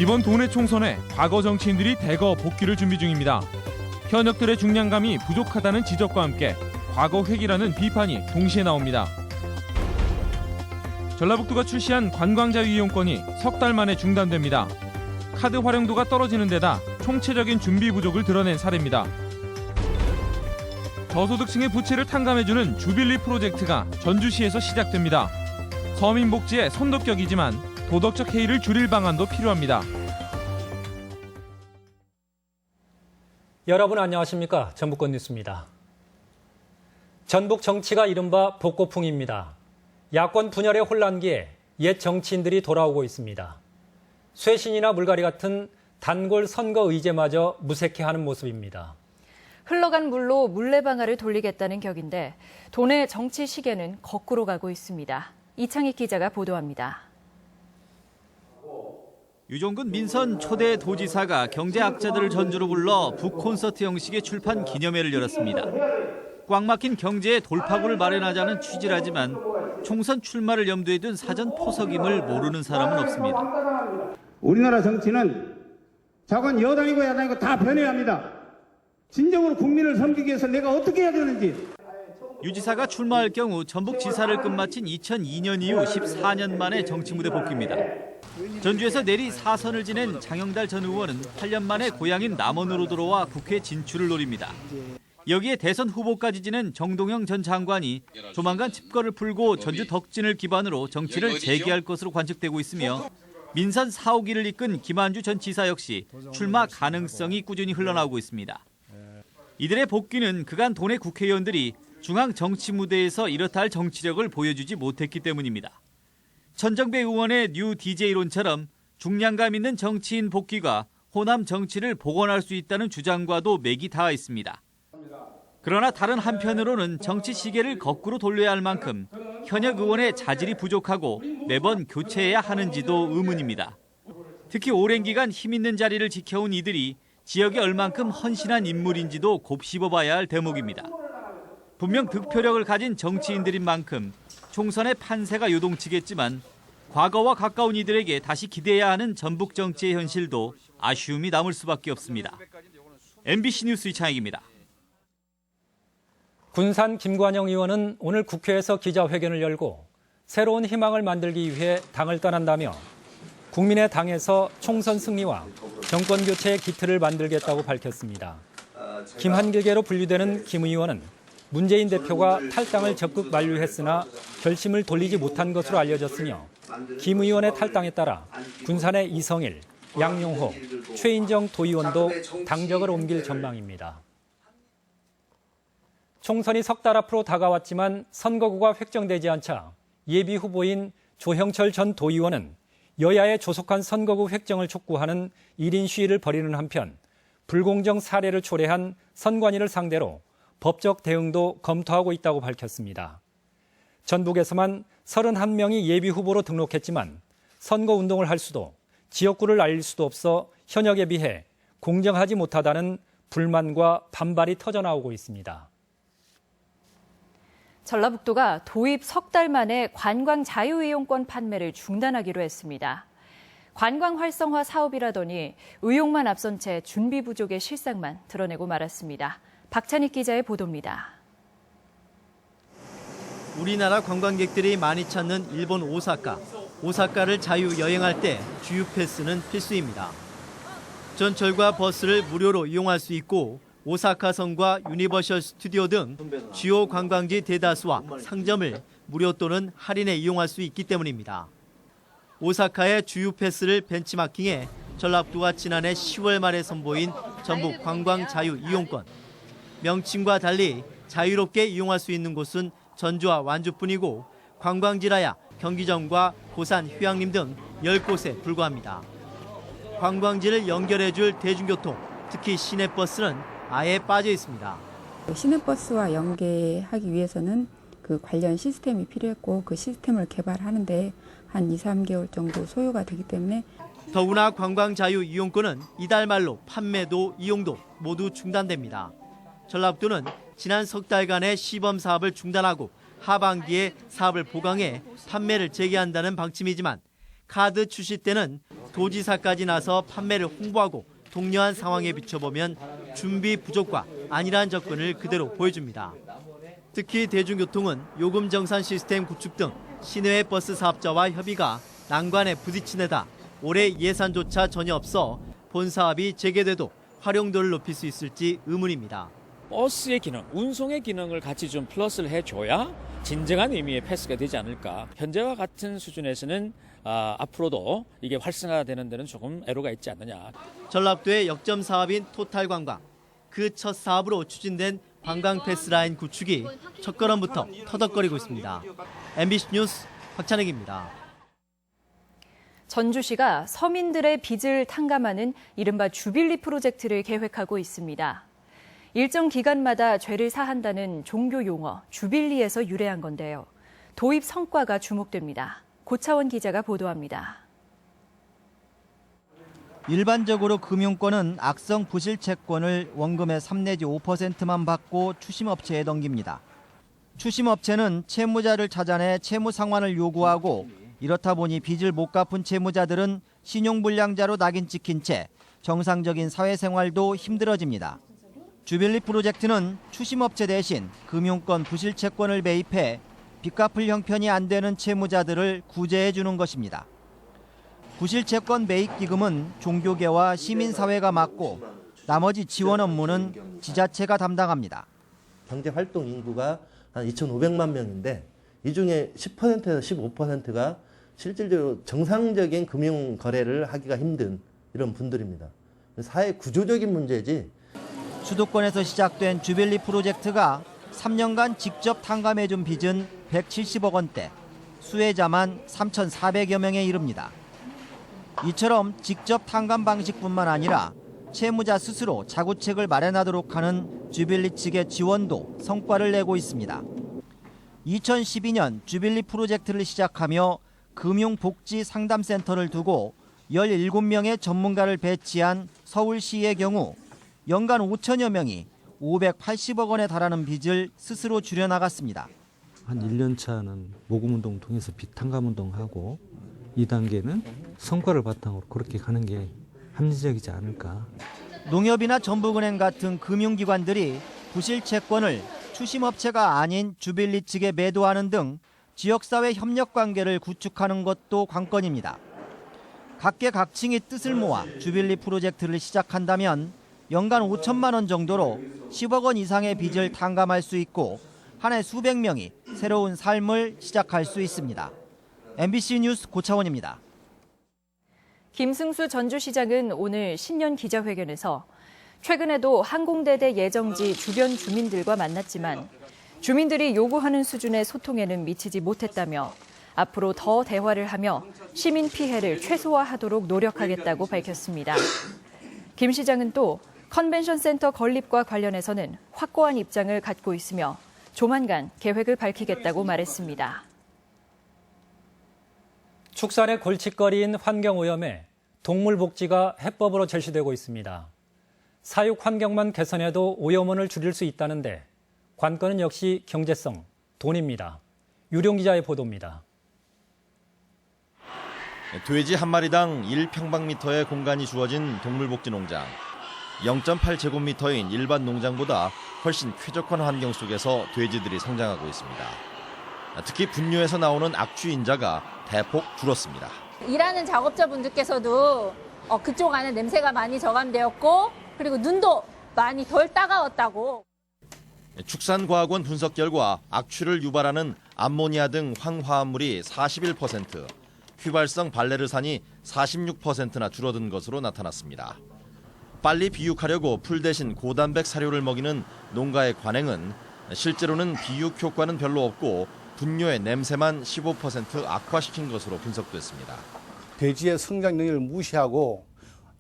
이번 도내 총선에 과거 정치인들이 대거 복귀를 준비 중입니다. 현역들의 중량감이 부족하다는 지적과 함께 과거 회귀라는 비판이 동시에 나옵니다. 전라북도가 출시한 관광자유 이용권이 석 달 만에 중단됩니다. 카드 활용도가 떨어지는 데다 총체적인 준비 부족을 드러낸 사례입니다. 저소득층의 부채를 탕감해주는 주빌리 프로젝트가 전주시에서 시작됩니다. 서민 복지의 선도격이지만 도덕적 해이를 줄일 방안도 필요합니다. 여러분 안녕하십니까? 전북권 뉴스입니다. 전북 정치가 이른바 복고풍입니다. 야권 분열의 혼란기에 옛 정치인들이 돌아오고 있습니다. 쇄신이나 물갈이 같은 단골 선거 의제마저 무색해하는 모습입니다. 흘러간 물로 물레방아를 돌리겠다는 격인데 도내 정치 시계는 거꾸로 가고 있습니다. 이창익 기자가 보도합니다. 유종근 민선 초대 도지사가 경제학자들을 전주로 불러 북콘서트 형식의 출판 기념회를 열었습니다. 꽉 막힌 경제의 돌파구를 마련하자는 취지라지만 총선 출마를 염두에 둔 사전 포석임을 모르는 사람은 없습니다. 우리나라 정치는 자관 여당이고 야당이고 다 변해야 합니다. 진정으로 국민을 섬기기 위해서 내가 어떻게 해야 되는지. 유 지사가 출마할 경우 전북지사를 끝마친 2002년 이후 14년 만에 정치 무대 복귀입니다. 전주에서 내리 4선을 지낸 장영달 전 의원은 8년 만에 고향인 남원으로 들어와 국회 진출을 노립니다. 여기에 대선 후보까지 지낸 정동영 전 장관이 조만간 집거를 풀고 전주 덕진을 기반으로 정치를 재개할 것으로 관측되고 있으며 민선 4호기를 이끈 김한주 전 지사 역시 출마 가능성이 꾸준히 흘러나오고 있습니다. 이들의 복귀는 그간 도내 국회의원들이 중앙 정치 무대에서 이렇다 할 정치력을 보여주지 못했기 때문입니다. 천정배 의원의 뉴 DJ론처럼 중량감 있는 정치인 복귀가 호남 정치를 복원할 수 있다는 주장과도 맥이 닿아 있습니다. 그러나 다른 한편으로는 정치 시계를 거꾸로 돌려야 할 만큼 현역 의원의 자질이 부족하고 매번 교체해야 하는지도 의문입니다. 특히 오랜 기간 힘 있는 자리를 지켜온 이들이 지역에 얼만큼 헌신한 인물인지도 곱씹어봐야 할 대목입니다. 분명 득표력을 가진 정치인들인 만큼 총선의 판세가 요동치겠지만 과거와 가까운 이들에게 다시 기대해야 하는 전북 정치의 현실도 아쉬움이 남을 수밖에 없습니다. MBC 뉴스 이창익입니다. 군산 김관영 의원은 오늘 국회에서 기자회견을 열고 새로운 희망을 만들기 위해 당을 떠난다며 국민의 당에서 총선 승리와 정권 교체의 기틀을 만들겠다고 밝혔습니다. 김한길계로 분류되는 김 의원은 문재인 대표가 탈당을 적극 만류했으나 결심을 돌리지 못한 것으로 알려졌으며 김 의원의 탈당에 따라 군산의 이성일, 양용호, 최인정 도의원도 당적을 옮길 전망입니다. 총선이 석 달 앞으로 다가왔지만 선거구가 획정되지 않자 예비 후보인 조형철 전 도의원은 여야의 조속한 선거구 획정을 촉구하는 1인 시위를 벌이는 한편 불공정 사례를 초래한 선관위를 상대로 법적 대응도 검토하고 있다고 밝혔습니다. 전북에서만 31명이 예비 후보로 등록했지만 선거운동을 할 수도 지역구를 알릴 수도 없어 현역에 비해 공정하지 못하다는 불만과 반발이 터져나오고 있습니다. 전라북도가 도입 석 달 만에 관광 자유이용권 판매를 중단하기로 했습니다. 관광 활성화 사업이라더니 의욕만 앞선 채 준비 부족의 실상만 드러내고 말았습니다. 박찬익 기자의 보도입니다. 우리나라 관광객들이 많이 찾는 일본 오사카. 오사카를 자유 여행할 때 주유 패스는 필수입니다. 전철과 버스를 무료로 이용할 수 있고 오사카성과 유니버셜 스튜디오 등 주요 관광지 대다수와 상점을 무료 또는 할인에 이용할 수 있기 때문입니다. 오사카의 주유 패스를 벤치마킹해 전라북도가 지난해 10월 말에 선보인 전북 관광 자유 이용권. 명칭과 달리 자유롭게 이용할 수 있는 곳은 전주와 완주뿐이고 관광지라야 경기점과 고산, 휴양림 등 10곳에 불과합니다. 관광지를 연결해줄 대중교통, 특히 시내버스는 아예 빠져 있습니다. 시내버스와 연계하기 위해서는 그 관련 시스템이 필요했고 그 시스템을 개발하는데 한 2, 3개월 정도 소요가 되기 때문에 더구나 관광 자유 이용권은 이달 말로 판매도 이용도 모두 중단됩니다. 전라북도는 지난 석 달간의 시범 사업을 중단하고 하반기에 사업을 보강해 판매를 재개한다는 방침이지만 카드 출시 때는 도지사까지 나서 판매를 홍보하고 독려한 상황에 비춰보면 준비 부족과 안일한 접근을 그대로 보여줍니다. 특히 대중교통은 요금 정산 시스템 구축 등 시내외 버스 사업자와 협의가 난관에 부딪힌 데다 올해 예산조차 전혀 없어 본 사업이 재개돼도 활용도를 높일 수 있을지 의문입니다. 버스의 기능, 운송의 기능을 같이 좀 플러스를 해줘야 진정한 의미의 패스가 되지 않을까. 현재와 같은 수준에서는 앞으로도 이게 활성화되는 데는 조금 애로가 있지 않느냐. 전라도의 역점 사업인 토탈관광. 그 첫 사업으로 추진된 관광 패스라인 구축이 첫 걸음부터 터덕거리고 있습니다. MBC 뉴스 박찬혁입니다. 전주시가 서민들의 빚을 탕감하는 이른바 주빌리 프로젝트를 계획하고 있습니다. 일정 기간마다 죄를 사한다는 종교 용어 주빌리에서 유래한 건데요. 도입 성과가 주목됩니다. 고차원 기자가 보도합니다. 일반적으로 금융권은 악성 부실 채권을 원금의 3 내지 5%만 받고 추심업체에 넘깁니다. 추심업체는 채무자를 찾아내 채무 상환을 요구하고 이렇다 보니 빚을 못 갚은 채무자들은 신용불량자로 낙인 찍힌 채 정상적인 사회생활도 힘들어집니다. 주빌리 프로젝트는 추심업체 대신 금융권 부실채권을 매입해 빚 갚을 형편이 안 되는 채무자들을 구제해 주는 것입니다. 부실채권 매입기금은 종교계와 시민사회가 맡고 나머지 지원 업무는 지자체가 담당합니다. 경제활동 인구가 한 2,500만 명인데 이 중에 10%에서 15%가 실질적으로 정상적인 금융 거래를 하기가 힘든 이런 분들입니다. 사회 구조적인 문제지. 수도권에서 시작된 주빌리 프로젝트가 3년간 직접 탕감해준 빚은 170억 원대, 수혜자만 3,400여 명에 이릅니다. 이처럼 직접 탕감 방식뿐만 아니라 채무자 스스로 자구책을 마련하도록 하는 주빌리 측의 지원도 성과를 내고 있습니다. 2012년 주빌리 프로젝트를 시작하며 금융복지 상담센터를 두고 17명의 전문가를 배치한 서울시의 경우 연간 5천여 명이 580억 원에 달하는 빚을 스스로 줄여나갔습니다. 한 1년 차는 모금운동 통해서 빚 탕감운동하고 2단계는 성과를 바탕으로 그렇게 가는 게 합리적이지 않을까. 농협이나 전북은행 같은 금융기관들이 부실채권을 추심업체가 아닌 주빌리 측에 매도하는 등 지역사회 협력관계를 구축하는 것도 관건입니다. 각계각층의 뜻을 모아 주빌리 프로젝트를 시작한다면 연간 5천만 원 정도로 10억 원 이상의 빚을 탕감할 수 있고 한 해 수백 명이 새로운 삶을 시작할 수 있습니다. MBC 뉴스 고차원입니다. 김승수 전주시장은 오늘 신년 기자회견에서 최근에도 항공대대 예정지 주변 주민들과 만났지만 주민들이 요구하는 수준의 소통에는 미치지 못했다며 앞으로 더 대화를 하며 시민 피해를 최소화하도록 노력하겠다고 밝혔습니다. 김 시장은 또 컨벤션 센터 건립과 관련해서는 확고한 입장을 갖고 있으며 조만간 계획을 밝히겠다고 말했습니다. 축산의 골칫거리인 환경오염에 동물복지가 해법으로 제시되고 있습니다. 사육 환경만 개선해도 오염원을 줄일 수 있다는데 관건은 역시 경제성, 돈입니다. 유룡 기자의 보도입니다. 돼지 한 마리당 1평방미터의 공간이 주어진 동물복지 농장. 0.8제곱미터인 일반 농장보다 훨씬 쾌적한 환경 속에서 돼지들이 성장하고 있습니다. 특히 분뇨에서 나오는 악취 인자가 대폭 줄었습니다. 일하는 작업자분들께서도 그쪽 안에 냄새가 많이 저감되었고 그리고 눈도 많이 덜 따가웠다고. 축산과학원 분석 결과 악취를 유발하는 암모니아 등 황화합물이 41%, 휘발성 발레르산이 46%나 줄어든 것으로 나타났습니다. 빨리 비육하려고 풀 대신 고단백 사료를 먹이는 농가의 관행은 실제로는 비육 효과는 별로 없고 분뇨의 냄새만 15% 악화시킨 것으로 분석됐습니다. 돼지의 성장력을 무시하고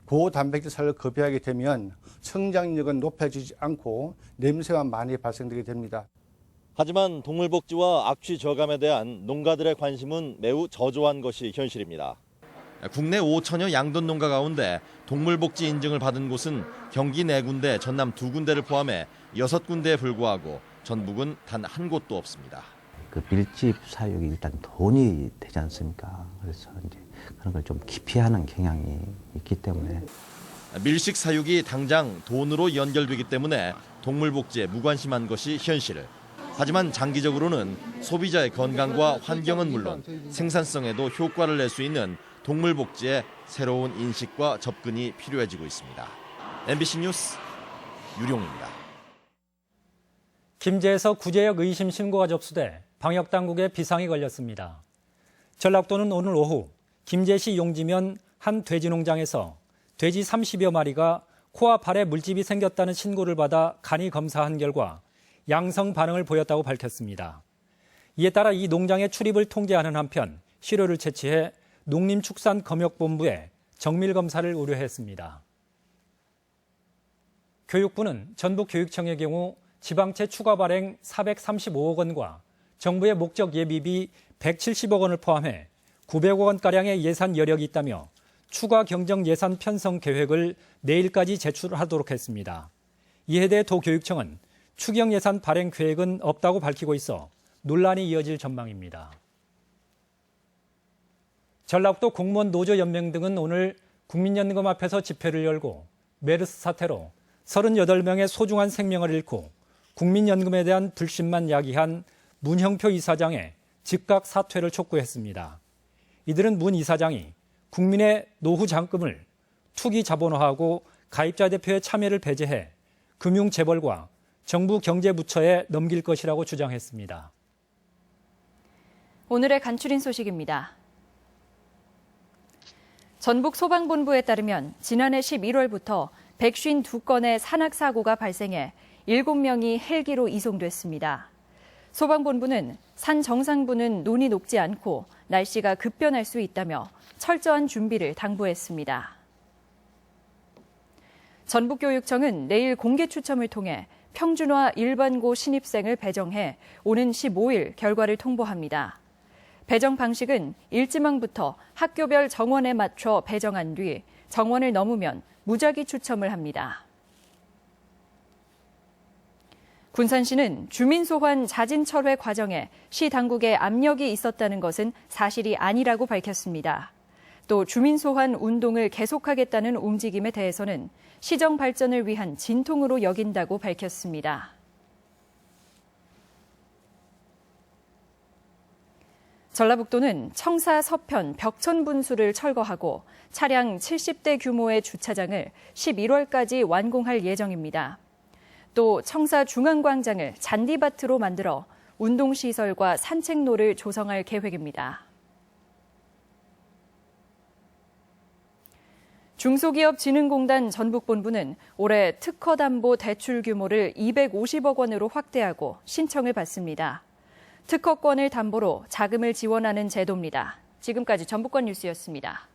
고단백질 사료를 급여하게 되면 성장력은 높아지지 않고 냄새만 많이 발생되게 됩니다. 하지만 동물복지와 악취 저감에 대한 농가들의 관심은 매우 저조한 것이 현실입니다. 국내 5천여 양돈 농가 가운데 동물복지 인증을 받은 곳은 경기 4군데, 전남 2군데를 포함해 6군데에 불과하고 전북은 단 한 곳도 없습니다. 그 밀집 사육이 일단 돈이 되지 않습니까? 그래서 이제 그런 걸 좀 기피하는 경향이 있기 때문에 밀식 사육이 당장 돈으로 연결되기 때문에 동물복지에 무관심한 것이 현실. 하지만 장기적으로는 소비자의 건강과 환경은 물론 생산성에도 효과를 낼 수 있는 동물복지에 새로운 인식과 접근이 필요해지고 있습니다. MBC 뉴스 유룡입니다. 김제에서 구제역 의심 신고가 접수돼 방역당국에 비상이 걸렸습니다. 전라도는 오늘 오후 김제시 용지면 한 돼지 농장에서 돼지 30여 마리가 코와 발에 물집이 생겼다는 신고를 받아 간이 검사한 결과 양성 반응을 보였다고 밝혔습니다. 이에 따라 이 농장의 출입을 통제하는 한편 시료를 채취해 농림축산검역본부에 정밀검사를 의뢰했습니다. 교육부는 전북교육청의 경우 지방채 추가 발행 435억 원과 정부의 목적 예비비 170억 원을 포함해 900억 원가량의 예산 여력이 있다며 추가 경정 예산 편성 계획을 내일까지 제출하도록 했습니다. 이에 대해 도교육청은 추경 예산 발행 계획은 없다고 밝히고 있어 논란이 이어질 전망입니다. 전라북도 공무원 노조연맹 등은 오늘 국민연금 앞에서 집회를 열고 메르스 사태로 38명의 소중한 생명을 잃고 국민연금에 대한 불신만 야기한 문형표 이사장의 즉각 사퇴를 촉구했습니다. 이들은 문 이사장이 국민의 노후 잔금을 투기 자본화하고 가입자 대표의 참여를 배제해 금융재벌과 정부 경제부처에 넘길 것이라고 주장했습니다. 오늘의 간추린 소식입니다. 전북소방본부에 따르면 지난해 11월부터 152건의 산악사고가 발생해 7명이 헬기로 이송됐습니다. 소방본부는 산 정상부는 눈이 녹지 않고 날씨가 급변할 수 있다며 철저한 준비를 당부했습니다. 전북교육청은 내일 공개 추첨을 통해 평준화 일반고 신입생을 배정해 오는 15일 결과를 통보합니다. 배정 방식은 일지망부터 학교별 정원에 맞춰 배정한 뒤 정원을 넘으면 무작위 추첨을 합니다. 군산시는 주민 소환 자진 철회 과정에 시 당국의 압력이 있었다는 것은 사실이 아니라고 밝혔습니다. 또 주민 소환 운동을 계속하겠다는 움직임에 대해서는 시정 발전을 위한 진통으로 여긴다고 밝혔습니다. 전라북도는 청사 서편 벽천 분수를 철거하고 차량 70대 규모의 주차장을 11월까지 완공할 예정입니다. 또 청사 중앙광장을 잔디밭으로 만들어 운동시설과 산책로를 조성할 계획입니다. 중소기업진흥공단 전북본부는 올해 특허담보 대출 규모를 250억 원으로 확대하고 신청을 받습니다. 특허권을 담보로 자금을 지원하는 제도입니다. 지금까지 전북권 뉴스였습니다.